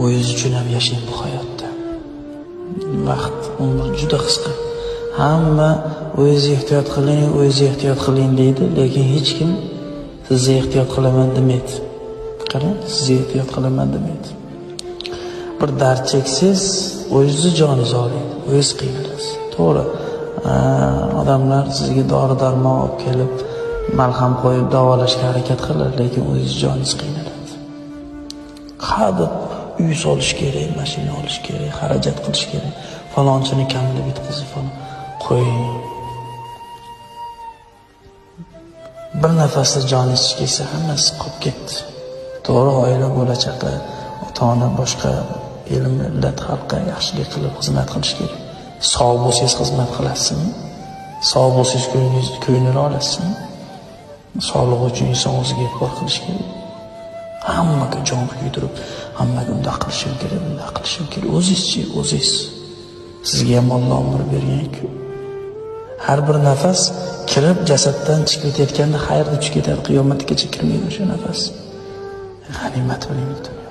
O'zingiz uchun ham yashang bu hayotda. Vaqt, umr juda qisqa. Hamma o'zingiz ehtiyot qiling deydi, lekin hech kim sizga ehtiyot qilaman demaydi. Qarang, sizga ehtiyot qilaman demaydi. Bir dard cheksiz, o'zingizni joningizni oling, o'zingiz qiynalasiz. To'g'ri, odamlar sizga dori-darmon olib kelib, malham qo'yib davolashga harakat qiladi, lekin o'zingiz joningiz qiynaladi. Hadeb uy solish kerak, mashina olish kerak, xarajat qilish kerak. Falonchini kamida bitkazib falan. Qo'ying. Bir nafasda joningiz kelsa, hammasi qolib ketdi. To'g'ri, oila bo'lachaqa, ota-ona, boshqa el millat xalqqa yaxshilik qilib xizmat qilish kerak. Sog' bo'lsangiz xizmat qilasizmi? Sog' bo'lsangiz ko'ngilni olasizmi? Sog'liq uchun inson o'ziga e'tibor qilish kerak. Hammaga jon kuydirib, hammaga undaq qilishim kerak, bundaq qilishim kerak. O'zingiz. Sizga ham Alloh umr bergan-ku. Har bir nafas kirib jasaddan chiqib ketayotganda xayrda tushib ketadi, qiyomatgacha kirmaydi o'sha nafas. G'animat biling.